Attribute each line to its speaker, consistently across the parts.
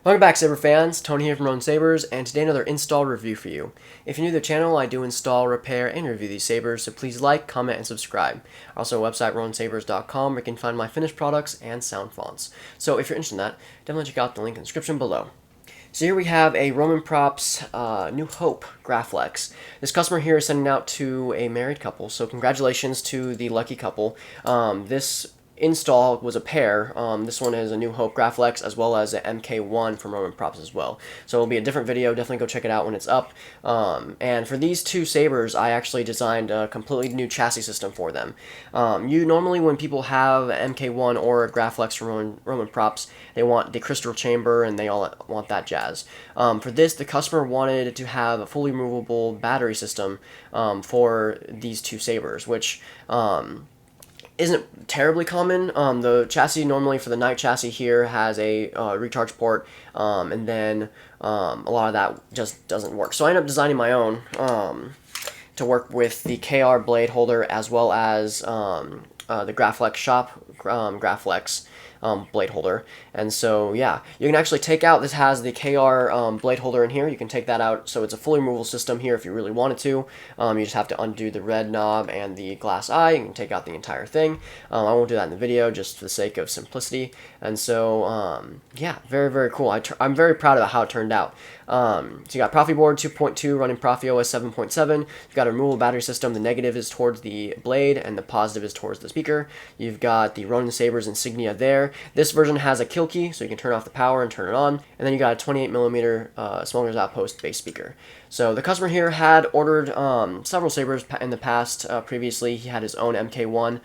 Speaker 1: Welcome back, Saber fans. Tony here from Ronin Sabers, and today another install review for you. If you're new to the channel, I do install, repair, and review these sabers, so please like, comment, and subscribe. Also, website roninsabers.com where you can find my finished products and sound fonts. So if you're interested in that, definitely check out the link in the description below. So here we have a Roman Props New Hope Graflex. This customer here is sending out to a married couple, so congratulations to the lucky couple. This install was a pair. This one is a New Hope Graflex as well as an MK1 from Roman Props as well. So it'll be a different video. Definitely go check it out when it's up. And for these two sabers, I actually designed a completely new chassis system for them. Normally when people have an MK1 or a Graflex from Roman Props, they want the crystal chamber and they all want that jazz. For this, the customer wanted to have a fully removable battery system for these two sabers, which isn't terribly common. The chassis normally for the Knight chassis here has a recharge port, and then a lot of that just doesn't work. So I ended up designing my own to work with the KR blade holder as well as the Graflex shop Graflex blade holder. And so yeah, you can actually take out, this has the KR blade holder in here, you can take that out, so it's a fully removable system here if you really wanted to. You just have to undo the red knob and the glass eye, you can take out the entire thing. I won't do that in the video just for the sake of simplicity. And so yeah, very cool. I'm very proud of how it turned out. So you got Proffieboard 2.2 running ProffieOS 7.7. You've got a removable battery system. The negative is towards the blade and the positive is towards the speaker. You've got the Ronin Sabers insignia there. This version has a kill key, so you can turn off the power and turn it on. And then you got a 28mm Smoker's Outpost bass speaker. So the customer here had ordered several sabers in the past. Previously, he had his own MK1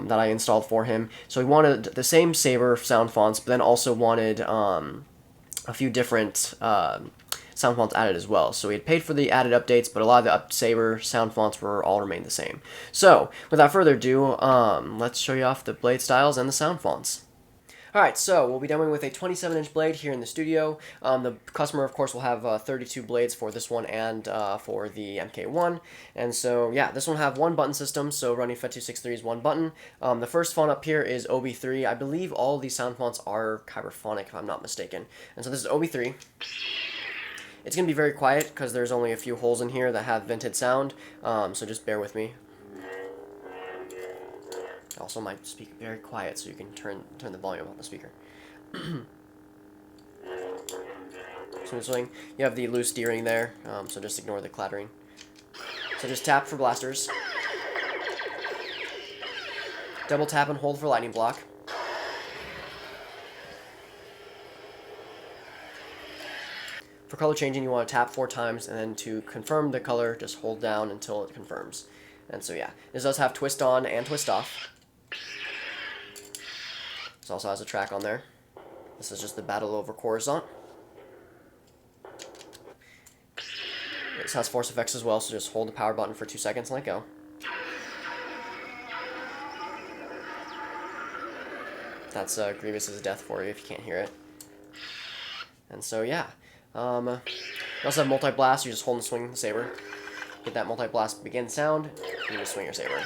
Speaker 1: that I installed for him. So he wanted the same saber sound fonts, but then also wanted a few different sound fonts added as well. So we had paid for the added updates, but a lot of the saber sound fonts were all remained the same. So without further ado, let's show you off the blade styles and the sound fonts. Alright, so we'll be demoing with a 27-inch blade here in the studio. The customer, of course, will have 32 blades for this one and for the MK1. And so, yeah, this one will have one button system, so running FET263 is one button. The first font up here is OB3. I believe all of these sound fonts are kyberphonic, if I'm not mistaken. And so this is OB3. It's going to be very quiet because there's only a few holes in here that have vented sound, so just bear with me. Also might speak very quiet so you can turn the volume on the speaker. Smooth swing. You have the loose steering there, so just ignore the clattering. So just tap for blasters. Double tap and hold for lightning block. For color changing, you want to tap 4 times, and then to confirm the color, just hold down until it confirms. And so yeah, this does have twist on and twist off. This also has a track on there. This is just the battle over Coruscant. This has force effects as well, so just hold the power button for 2 seconds and let go. That's Grievous's death for you if you can't hear it. And so yeah. You also have multi-blast, you just hold and swing the saber. Get that multi-blast begin sound, and you just swing your saber.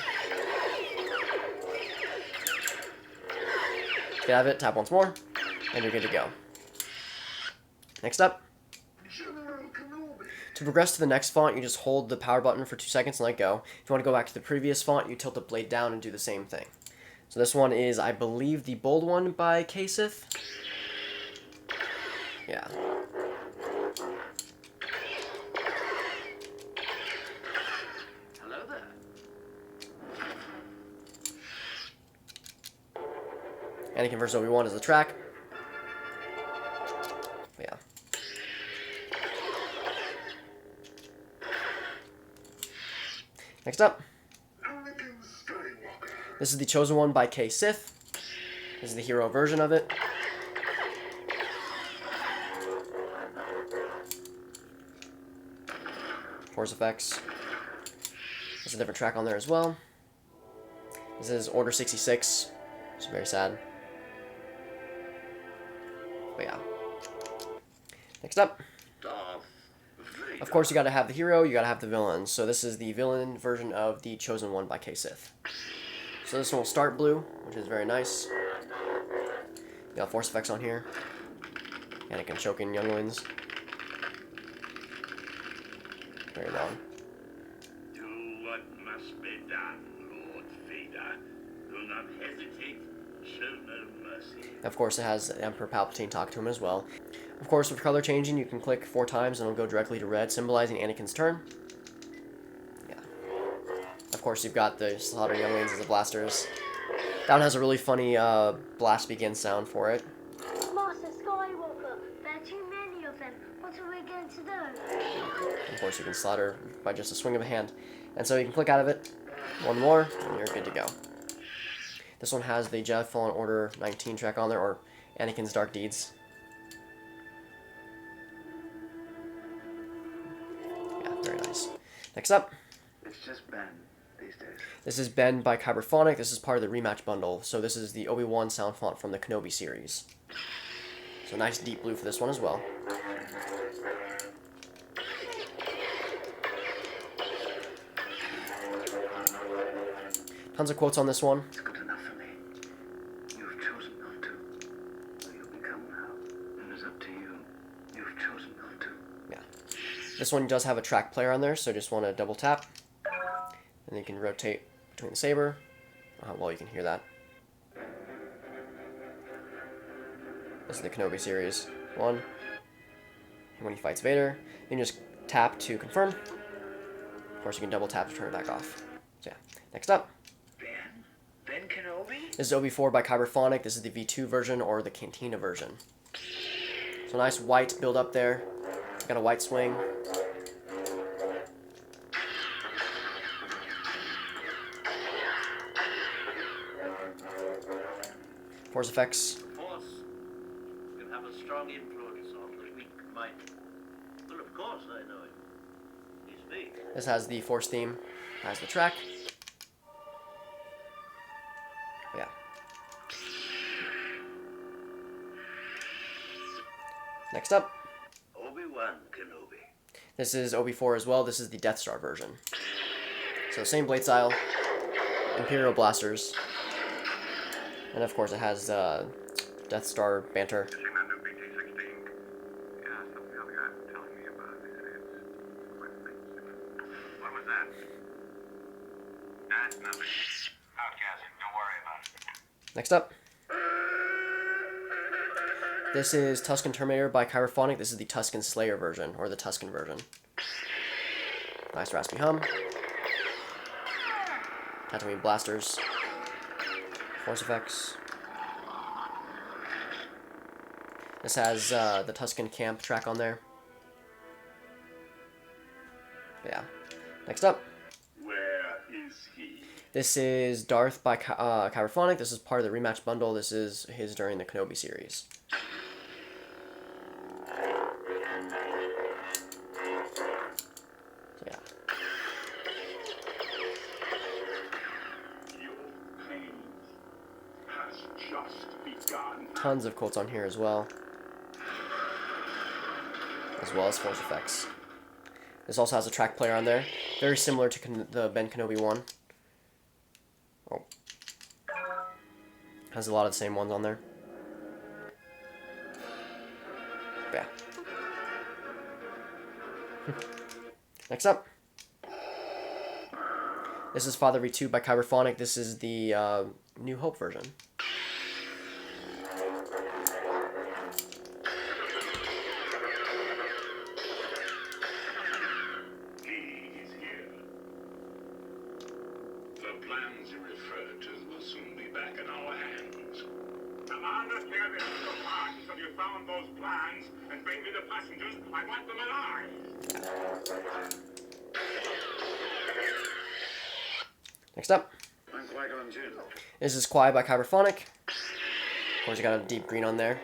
Speaker 1: Get out of it, tap once more, and you're good to go. Next up, to progress to the next font, you just hold the power button for 2 seconds and let go. If you want to go back to the previous font, you tilt the blade down and do the same thing. So this one is, I believe, the bold one by Sith. Yeah.
Speaker 2: Hello there.
Speaker 1: And it converts what we want as the track. But yeah. Next up. This is the Chosen One by Sith. This is the hero version of it. Force effects. There's a different track on there as well. This is Order 66. It's very sad. But yeah. Next up. Of course, you gotta have the hero, you gotta have the villain. So this is the villain version of the Chosen One by Sith. So this one will start blue, which is very nice. You got force effects on here. Anakin choking younglings. Very long.
Speaker 2: Do what must be done, Lord Vader. Do not hesitate. Show no mercy.
Speaker 1: Of course, it has Emperor Palpatine talk to him as well. Of course, with color changing, you can click 4 times and it'll go directly to red, symbolizing Anakin's turn. Yeah. Of course, you've got the slaughter younglings as the blasters. That one has a really funny blast begin sound for it.
Speaker 3: Master Skywalker, there are too many of them. What are we going to do?
Speaker 1: Of course, you can slaughter by just a swing of a hand. And so you can click out of it, one more, and you're good to go. This one has the Jedi Fallen Order 19 track on there, or Anakin's Dark Deeds. Yeah, very nice. Next up,
Speaker 2: It's just Ben these days.
Speaker 1: this is Ben by Kyberphonic. This is part of the Rematch bundle. So this is the Obi-Wan sound font from the Kenobi series. So nice deep blue for this one as well. Tons of quotes on this one.
Speaker 2: It's good enough for me. You've chosen not to. You'll become now. And it's up to you. You've chosen not to.
Speaker 1: Yeah. This one does have a track player on there, so just want to double tap. And then you can rotate between the saber. Well, you can hear that. This is the Kenobi series. 1. And when he fights Vader, you can just tap to confirm. Of course, you can double tap to turn it back off. So yeah. Next up.
Speaker 2: Ben Kenobi?
Speaker 1: This is OB4 by Kyberphonic. This is the V2 version or the Cantina version. So nice white build up there. Got a white swing. Force effects.
Speaker 2: Force can have a strong influence on the weak mind. Well, of course I know it. It's me.
Speaker 1: This has the Force theme. Has the track. Yeah. Next up.
Speaker 2: Obi-Wan Kenobi.
Speaker 1: This is OB4 as well. This is the Death Star version. So same blade style. Imperial blasters. And of course it has Death Star banter.
Speaker 4: Commander BT-16. Yeah, something the other guy was telling me about. What was that? That's nothing. Outcast, don't worry about it.
Speaker 1: Next up. This is Tusken Terminator by Kyberphonic. This is the Tusken Slayer version, or the Tusken version. Nice raspy hum. Tatooine blasters. Force effects. This has the Tusken Camp track on there. But yeah. Next up.
Speaker 4: Where is he?
Speaker 1: This is Darth by Kyberphonic. This is part of the Rematch bundle. This is his during the Kenobi series. So yeah.
Speaker 4: Your pain has just begun.
Speaker 1: Tons of quotes on here as well. As well as force effects. This also has a track player on there. Very similar to the Ben Kenobi one. Oh. Has a lot of the same ones on there. Yeah. Next up. This is Father V2 by Kyberphonic. This is the New Hope version.
Speaker 4: He is here. The plans you referred to will soon be back in our hands. Commander, tear this apart until you found those plans and bring me the passengers. I want them alive.
Speaker 1: Next up.
Speaker 4: I'm Qui-Gon Jinn.
Speaker 1: This is Qui by Kyberphonic. Of course, you got a deep green on there.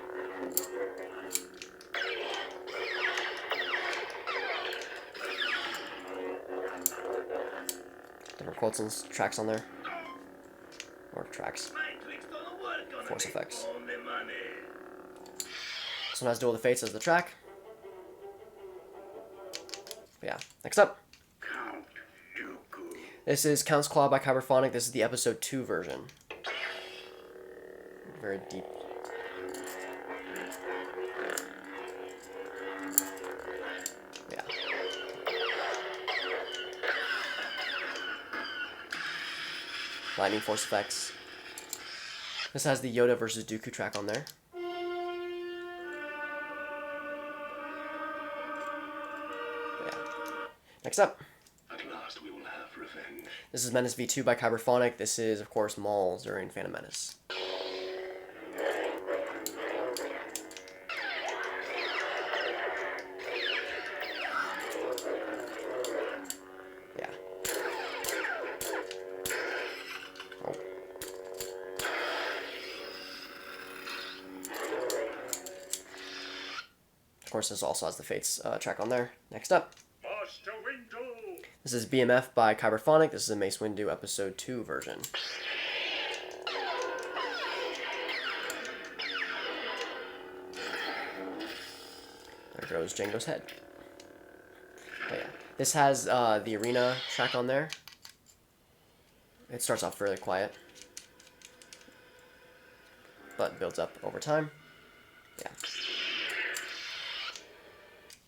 Speaker 1: Different quotes and tracks on there. Or tracks. Force effects. This one has Duel of the Fates as the track. But yeah. Next up.
Speaker 4: Count Dooku.
Speaker 1: This is Count's Claw by Kyberphonic. This is the Episode 2 version. Very deep. Yeah. Lightning force effects. This has the Yoda versus Dooku track on there. Yeah. Next up.
Speaker 4: At last we will have revenge.
Speaker 1: This is Menace V2 by Kyberphonic. This is, of course, Maul during Phantom Menace. Yeah. Oh. Of course, this also has the Fates track on there. Next up.
Speaker 4: Master Windu!
Speaker 1: This is BMF by Kyberphonic. This is a Mace Windu Episode 2 version. There goes Jango's head. Oh, yeah. This has the arena track on there. It starts off fairly quiet, but builds up over time. Yeah.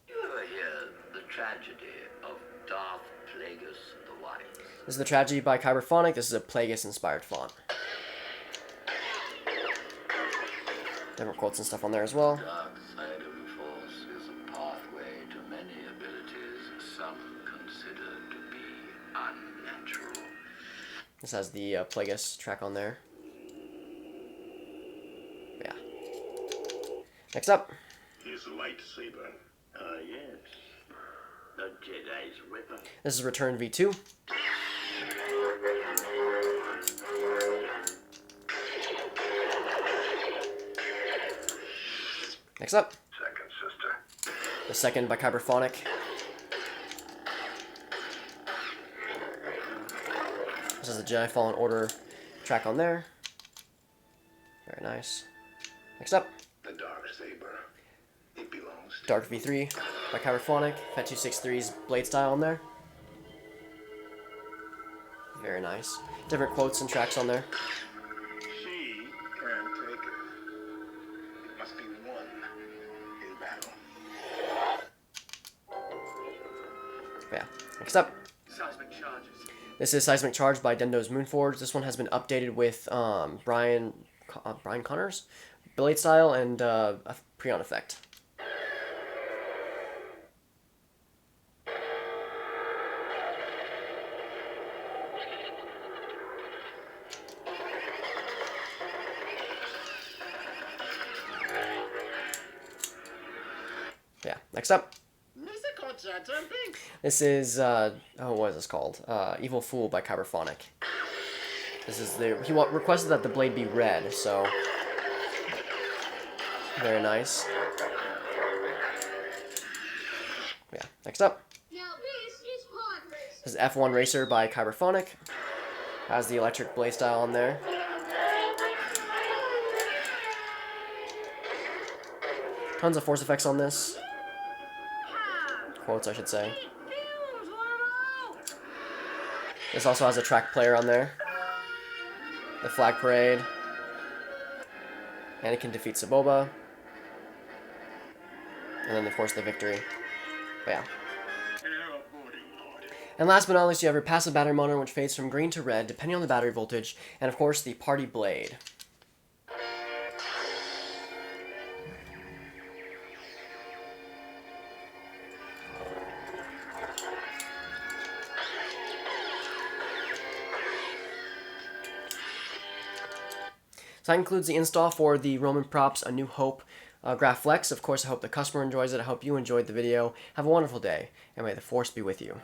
Speaker 2: You ever hear the tragedy of Darth Plagueis the Wise?
Speaker 1: This is the Tragedy by Kyberphonic. This is a Plagueis-inspired font. Different quotes and stuff on there as well.
Speaker 2: Dark side of the Force is a pathway to many abilities some consider to be unnatural.
Speaker 1: This has the Plagueis track on there. Yeah. Next up.
Speaker 4: His lightsaber.
Speaker 2: Ah, yes. The Jedi's weapon.
Speaker 1: This is Return V2. Next up.
Speaker 4: Second sister.
Speaker 1: The second by Kyberphonic. This is the Jedi Fallen Order track on there. Very nice. Next up.
Speaker 4: The dark saber. It belongs to
Speaker 1: Dark V3 by Kyberphonic. Fat 263's blade style on there. Very nice. Different quotes and tracks on there.
Speaker 4: She can take it. It must be won in battle.
Speaker 1: Yeah. Next up.
Speaker 4: Seismic charges.
Speaker 1: This is Seismic Charge by Dendo's Moonforge. This one has been updated with Brian Connor's blade style and a Prion effect. Yeah, next up. This is, what is this called? Evil Fool by Kyberphonic. This is he requested that the blade be red, so very nice. Yeah, next up. This is F1 Racer by Kyberphonic. Has the electric blade style on there. Tons of force effects on this. Quotes, I should say. This also has a track player on there. The Flag Parade. Anakin defeats Saboba. And then, of course, the victory. But yeah. And last but not least, you have your passive battery monitor, which fades from green to red, depending on the battery voltage. And, of course, the Party Blade. So that includes the install for the Roman Props A New Hope Graflex. Of course, I hope the customer enjoys it. I hope you enjoyed the video. Have a wonderful day, and may the Force be with you.